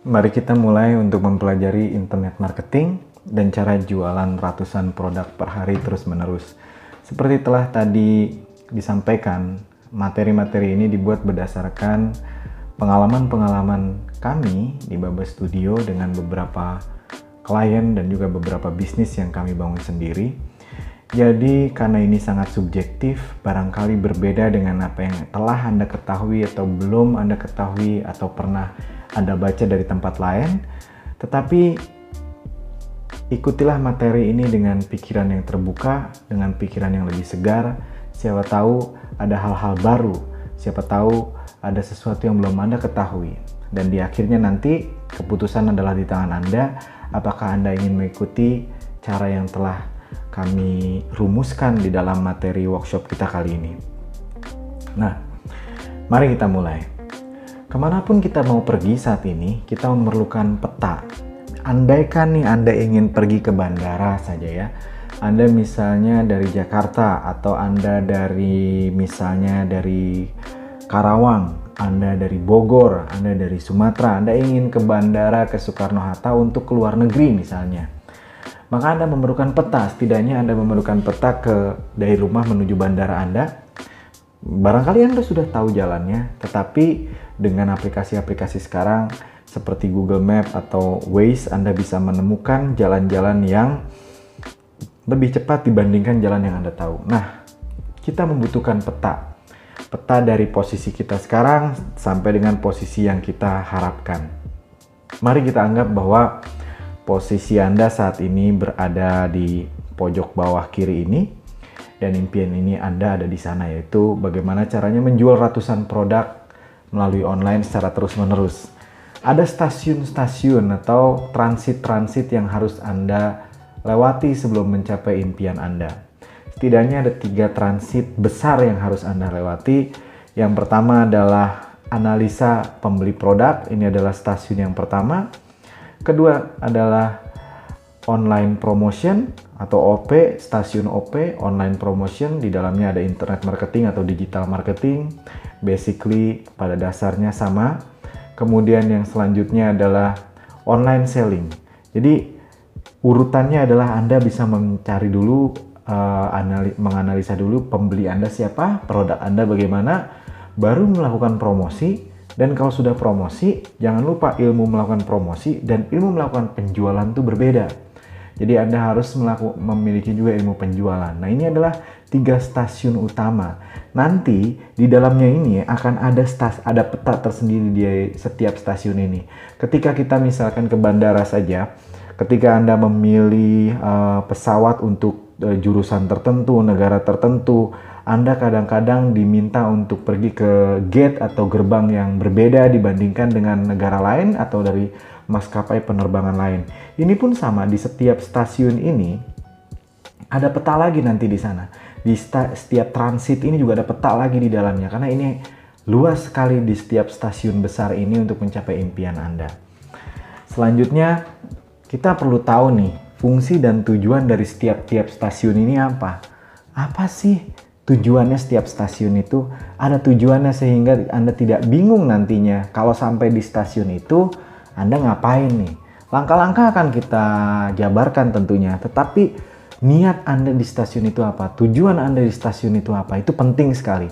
Mari kita mulai untuk mempelajari internet marketing dan cara jualan ratusan produk per hari terus-menerus. Seperti telah tadi disampaikan, materi-materi ini dibuat berdasarkan pengalaman-pengalaman kami di Baba Studio dengan beberapa klien dan juga beberapa bisnis yang kami bangun sendiri. Jadi karena ini sangat subjektif, barangkali berbeda dengan apa yang telah Anda ketahui atau belum Anda ketahui atau pernah Anda baca dari tempat lain, tetapi ikutilah materi ini dengan pikiran yang terbuka, dengan pikiran yang lebih segar. Siapa tahu ada hal-hal baru, siapa tahu ada sesuatu yang belum Anda ketahui. Dan di akhirnya nanti keputusan adalah di tangan Anda, apakah Anda ingin mengikuti cara yang telah kami rumuskan di dalam materi workshop kita kali ini. Nah, mari kita mulai. Kemanapun kita mau pergi saat ini, kita memerlukan peta. Andaikan nih Anda ingin pergi ke bandara saja ya. Anda misalnya dari Jakarta atau Anda dari misalnya dari Karawang, Anda dari Bogor, Anda dari Sumatera, Anda ingin ke bandara ke Soekarno-Hatta untuk ke luar negeri misalnya. Maka Anda memerlukan peta, setidaknya Anda memerlukan peta dari rumah menuju bandara Anda. Barangkali Anda sudah tahu jalannya, tetapi dengan aplikasi-aplikasi sekarang seperti Google Map atau Waze, Anda bisa menemukan jalan-jalan yang lebih cepat dibandingkan jalan yang Anda tahu. Nah, kita membutuhkan peta. Peta dari posisi kita sekarang sampai dengan posisi yang kita harapkan. Mari kita anggap bahwa posisi Anda saat ini berada di pojok bawah kiri ini dan impian ini Anda ada di sana, yaitu bagaimana caranya menjual ratusan produk melalui online secara terus-menerus. Ada stasiun-stasiun atau transit-transit yang harus Anda lewati sebelum mencapai impian Anda. Setidaknya ada 3 transit besar yang harus Anda lewati. Yang pertama adalah analisa pembeli produk, ini adalah stasiun yang pertama. Kedua adalah online promotion atau OP, stasiun OP, online promotion. Di dalamnya ada internet marketing atau digital marketing. Basically pada dasarnya sama. Kemudian yang selanjutnya adalah online selling. Jadi urutannya adalah Anda bisa mencari dulu, menganalisa dulu pembeli Anda siapa, produk Anda bagaimana, baru melakukan promosi. Dan kalau sudah promosi, jangan lupa ilmu melakukan promosi dan ilmu melakukan penjualan itu berbeda. Jadi Anda harus memiliki juga ilmu penjualan. Nah, ini adalah 3 stasiun utama. Nanti di dalamnya ini akan ada peta tersendiri di setiap stasiun ini. Ketika kita misalkan ke bandara saja, ketika Anda memilih pesawat untuk jurusan tertentu, negara tertentu, Anda kadang-kadang diminta untuk pergi ke gate atau gerbang yang berbeda dibandingkan dengan negara lain atau dari maskapai penerbangan lain. Ini pun sama, di setiap stasiun ini ada peta lagi nanti di sana. Di setiap transit ini juga ada peta lagi di dalamnya, karena ini luas sekali di setiap stasiun besar ini untuk mencapai impian Anda. Selanjutnya, kita perlu tahu nih, fungsi dan tujuan dari setiap stasiun ini apa? Apa sih tujuannya setiap stasiun itu? Ada tujuannya sehingga Anda tidak bingung nantinya kalau sampai di stasiun itu Anda ngapain nih. Langkah-langkah akan kita jabarkan tentunya, tetapi niat Anda di stasiun itu apa? Tujuan Anda di stasiun itu apa? Itu penting sekali.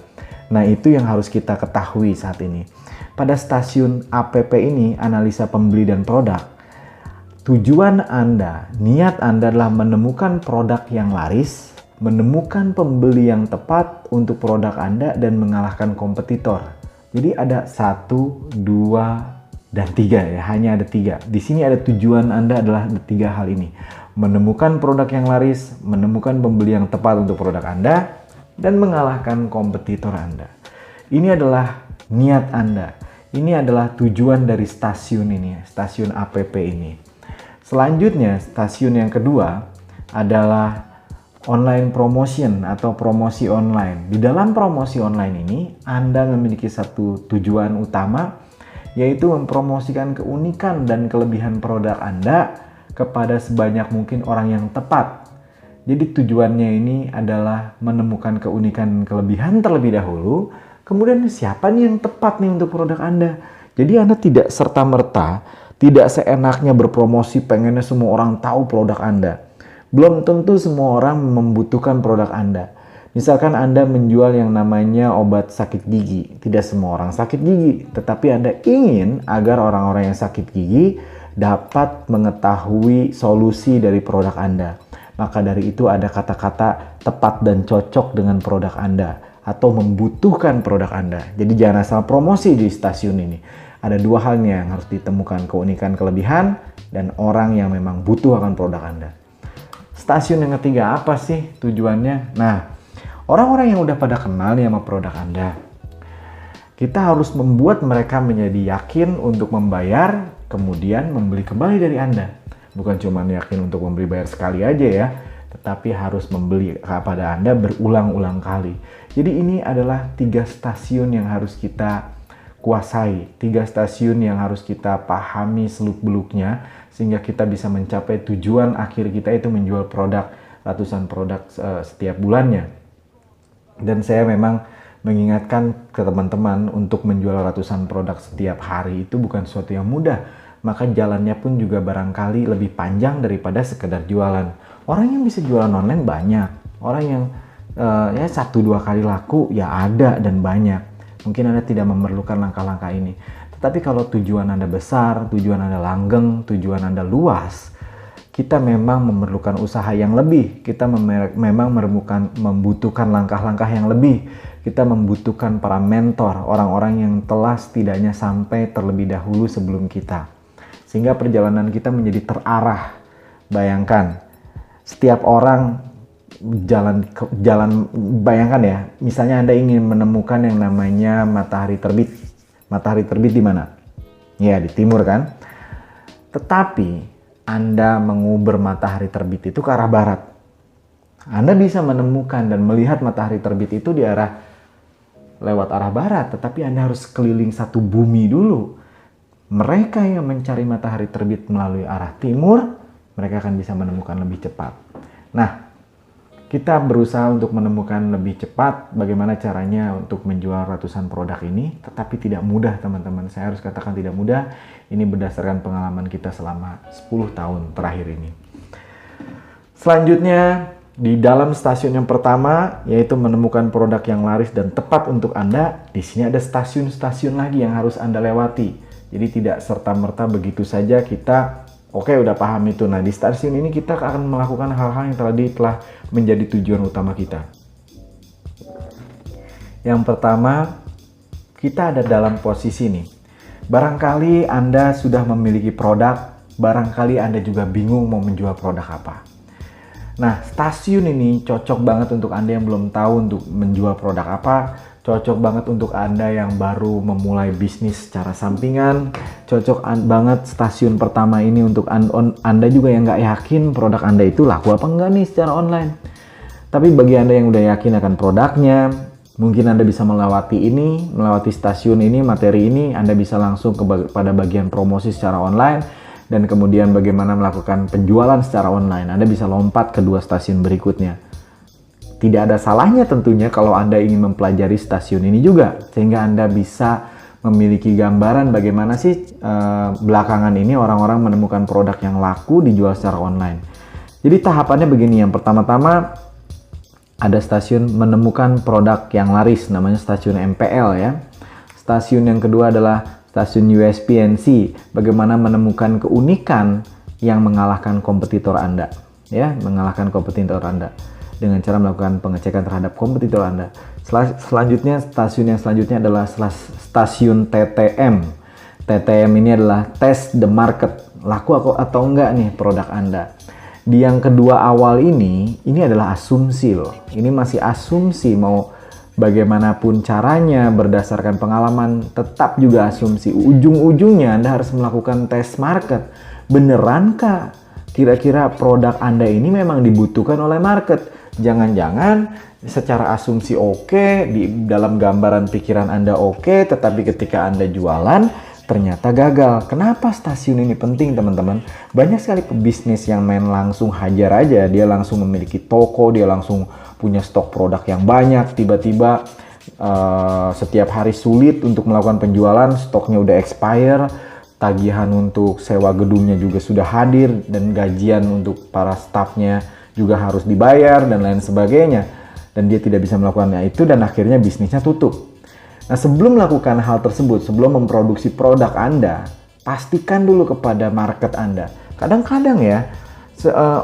Nah, itu yang harus kita ketahui saat ini. Pada stasiun APP ini, analisa pembeli dan produk, tujuan Anda, niat Anda adalah menemukan produk yang laris, menemukan pembeli yang tepat untuk produk Anda dan mengalahkan kompetitor. Jadi ada 1, 2, dan 3 ya, hanya ada 3. Di sini ada tujuan Anda adalah 3 hal ini. Menemukan produk yang laris, menemukan pembeli yang tepat untuk produk Anda, dan mengalahkan kompetitor Anda. Ini adalah niat Anda. Ini adalah tujuan dari stasiun ini, stasiun APP ini. Selanjutnya, stasiun yang kedua adalah online promotion atau promosi online. Di dalam promosi online ini, Anda memiliki satu tujuan utama, yaitu mempromosikan keunikan dan kelebihan produk Anda kepada sebanyak mungkin orang yang tepat. Jadi tujuannya ini adalah menemukan keunikan dan kelebihan terlebih dahulu, kemudian siapa nih yang tepat nih untuk produk Anda. Jadi Anda tidak serta-merta Tidak seenaknya berpromosi, pengennya semua orang tahu produk Anda. Belum tentu semua orang membutuhkan produk Anda. Misalkan Anda menjual yang namanya obat sakit gigi. Tidak semua orang sakit gigi, tetapi Anda ingin agar orang-orang yang sakit gigi dapat mengetahui solusi dari produk Anda. Maka dari itu ada kata-kata tepat dan cocok dengan produk Anda atau membutuhkan produk Anda. Jadi jangan asal promosi di stasiun ini. Ada dua halnya yang harus ditemukan, keunikan, kelebihan, dan orang yang memang butuh akan produk Anda. Stasiun yang ketiga apa sih tujuannya? Nah, orang-orang yang udah pada kenal nih sama produk Anda, kita harus membuat mereka menjadi yakin untuk membayar, kemudian membeli kembali dari Anda. Bukan cuma yakin untuk membeli bayar sekali aja ya, tetapi harus membeli kepada Anda berulang-ulang kali. Jadi ini adalah 3 stasiun yang harus kita kuasai, 3 stasiun yang harus kita pahami seluk-beluknya sehingga kita bisa mencapai tujuan akhir kita itu menjual produk, ratusan produk setiap bulannya. Dan saya memang mengingatkan ke teman-teman untuk menjual ratusan produk setiap hari itu bukan sesuatu yang mudah, maka jalannya pun juga barangkali lebih panjang daripada sekedar jualan. Orang yang bisa jualan online banyak, orang yang ya 1-2 kali laku ya ada dan banyak. Mungkin Anda tidak memerlukan langkah-langkah ini. Tetapi kalau tujuan Anda besar, tujuan Anda langgeng, tujuan Anda luas, kita memang memerlukan usaha yang lebih. Kita memang membutuhkan langkah-langkah yang lebih. Kita membutuhkan para mentor, orang-orang yang telah setidaknya sampai terlebih dahulu sebelum kita. Sehingga perjalanan kita menjadi terarah. Bayangkan, setiap orang jalan bayangkan ya, misalnya Anda ingin menemukan yang namanya matahari terbit. Matahari terbit di mana? Ya, di timur kan? Tetapi Anda menguber matahari terbit itu ke arah barat. Anda bisa menemukan dan melihat matahari terbit itu lewat arah barat, tetapi Anda harus keliling satu bumi dulu. Mereka yang mencari matahari terbit melalui arah timur, mereka akan bisa menemukan lebih cepat. Nah, kita berusaha untuk menemukan lebih cepat bagaimana caranya untuk menjual ratusan produk ini, tetapi tidak mudah teman-teman. Saya harus katakan tidak mudah, ini berdasarkan pengalaman kita selama 10 tahun terakhir ini. Selanjutnya, di dalam stasiun yang pertama, yaitu menemukan produk yang laris dan tepat untuk Anda, di sini ada stasiun-stasiun lagi yang harus Anda lewati. Jadi tidak serta-merta begitu saja kita oke, udah paham itu. Nah, di stasiun ini kita akan melakukan hal-hal yang telah menjadi tujuan utama kita. Yang pertama, kita ada dalam posisi nih. Barangkali Anda sudah memiliki produk, barangkali Anda juga bingung mau menjual produk apa. Nah, stasiun ini cocok banget untuk Anda yang belum tahu untuk menjual produk apa. Cocok banget untuk Anda yang baru memulai bisnis secara sampingan. Cocok banget stasiun pertama ini untuk Anda juga yang nggak yakin produk Anda itu laku apa enggak nih secara online. Tapi bagi Anda yang udah yakin akan produknya, mungkin Anda bisa melewati stasiun ini, materi ini, Anda bisa langsung pada bagian promosi secara online, dan kemudian bagaimana melakukan penjualan secara online. Anda bisa lompat ke 2 stasiun berikutnya. Tidak ada salahnya tentunya kalau Anda ingin mempelajari stasiun ini juga, sehingga Anda bisa memiliki gambaran bagaimana sih belakangan ini orang-orang menemukan produk yang laku dijual secara online. Jadi tahapannya begini, yang pertama-tama ada stasiun menemukan produk yang laris, namanya stasiun MPL ya. Stasiun yang kedua adalah stasiun USP&C, bagaimana menemukan keunikan yang mengalahkan kompetitor Anda, ya, mengalahkan kompetitor Anda dengan cara melakukan pengecekan terhadap kompetitor Anda. Selanjutnya, stasiun yang selanjutnya adalah stasiun TTM. TTM ini adalah test the market, laku atau enggak nih produk Anda. Di yang kedua awal ini adalah asumsi loh. Ini masih asumsi, mau bagaimanapun caranya berdasarkan pengalaman tetap juga asumsi. Ujung-ujungnya Anda harus melakukan tes market. Benerankah kira-kira produk Anda ini memang dibutuhkan oleh market? Jangan-jangan secara asumsi oke, di dalam gambaran pikiran Anda oke, tetapi ketika Anda jualan ternyata gagal. Kenapa stasiun ini penting teman-teman? Banyak sekali pebisnis yang main langsung hajar aja, dia langsung memiliki toko, dia langsung punya stok produk yang banyak, tiba-tiba setiap hari sulit untuk melakukan penjualan, stoknya udah expire, tagihan untuk sewa gedungnya juga sudah hadir, dan gajian untuk para stafnya juga harus dibayar dan lain sebagainya, dan dia tidak bisa melakukannya itu, dan akhirnya bisnisnya tutup. Nah, sebelum melakukan hal tersebut, sebelum memproduksi produk Anda, pastikan dulu kepada market Anda. Kadang-kadang ya,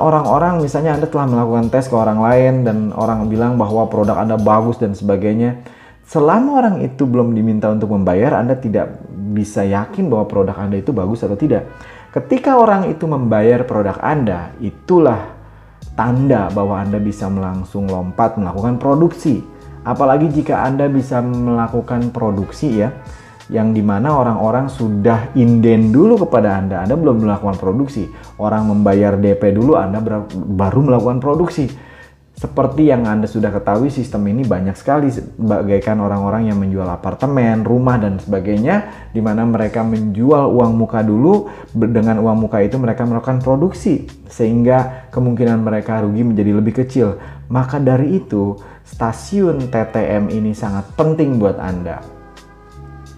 orang-orang misalnya Anda telah melakukan tes ke orang lain dan orang bilang bahwa produk Anda bagus dan sebagainya. Selama orang itu belum diminta untuk membayar, Anda tidak bisa yakin bahwa produk Anda itu bagus atau tidak. Ketika orang itu membayar produk Anda, itulah tanda bahwa Anda bisa langsung lompat melakukan produksi. Apalagi jika Anda bisa melakukan produksi ya, yang dimana orang-orang sudah inden dulu kepada Anda belum melakukan produksi. Orang membayar DP dulu, Anda baru melakukan produksi. Seperti yang Anda sudah ketahui, sistem ini banyak sekali, bagaikan orang-orang yang menjual apartemen, rumah, dan sebagainya, di mana mereka menjual uang muka dulu, dengan uang muka itu mereka melakukan produksi, sehingga kemungkinan mereka rugi menjadi lebih kecil. Maka dari itu, stasiun TTM ini sangat penting buat Anda.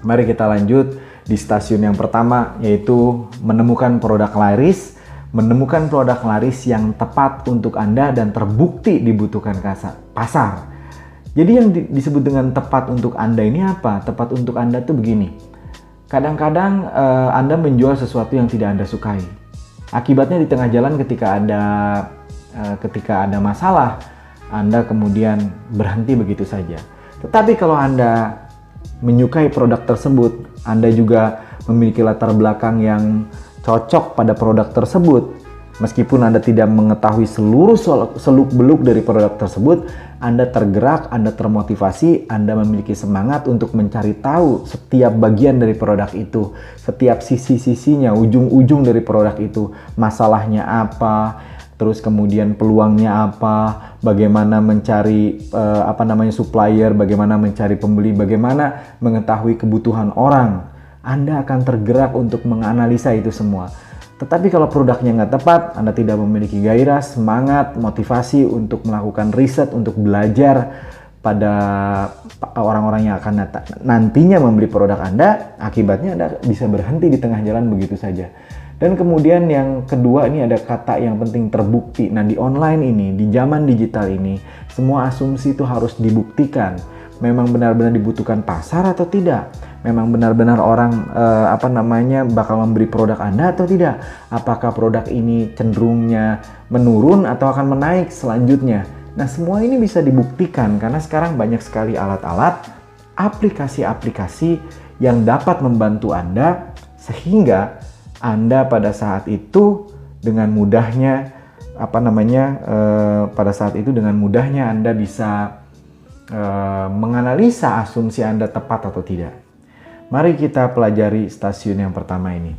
Mari kita lanjut di stasiun yang pertama, yaitu menemukan produk laris. Menemukan produk laris yang tepat untuk Anda dan terbukti dibutuhkan pasar. Jadi yang disebut dengan tepat untuk Anda ini apa? Tepat untuk Anda tuh begini. Kadang-kadang Anda menjual sesuatu yang tidak Anda sukai. Akibatnya di tengah jalan ketika ada masalah, Anda kemudian berhenti begitu saja. Tetapi kalau Anda menyukai produk tersebut, Anda juga memiliki latar belakang yang cocok pada produk tersebut, meskipun Anda tidak mengetahui seluruh seluk-beluk dari produk tersebut, Anda tergerak, Anda termotivasi, Anda memiliki semangat untuk mencari tahu setiap bagian dari produk itu, setiap sisi-sisinya, ujung-ujung dari produk itu, masalahnya apa, terus kemudian peluangnya apa, bagaimana mencari supplier, bagaimana mencari pembeli, bagaimana mengetahui kebutuhan orang. Anda akan tergerak untuk menganalisa itu semua. Tetapi kalau produknya nggak tepat, Anda tidak memiliki gairah, semangat, motivasi untuk melakukan riset, untuk belajar pada orang-orang yang akan nantinya membeli produk Anda, akibatnya Anda bisa berhenti di tengah jalan begitu saja. Dan kemudian yang kedua, ini ada kata yang penting, terbukti. Nah, di online ini, di zaman digital ini, semua asumsi itu harus dibuktikan. Memang benar-benar dibutuhkan pasar atau tidak? Memang benar-benar orang bakal memberi produk Anda atau tidak? Apakah produk ini cenderungnya menurun atau akan menaik selanjutnya? Nah, semua ini bisa dibuktikan karena sekarang banyak sekali alat-alat, aplikasi-aplikasi yang dapat membantu Anda sehingga Anda pada saat itu dengan mudahnya Anda bisa menganalisa asumsi Anda tepat atau tidak. Mari kita pelajari stasiun yang pertama ini.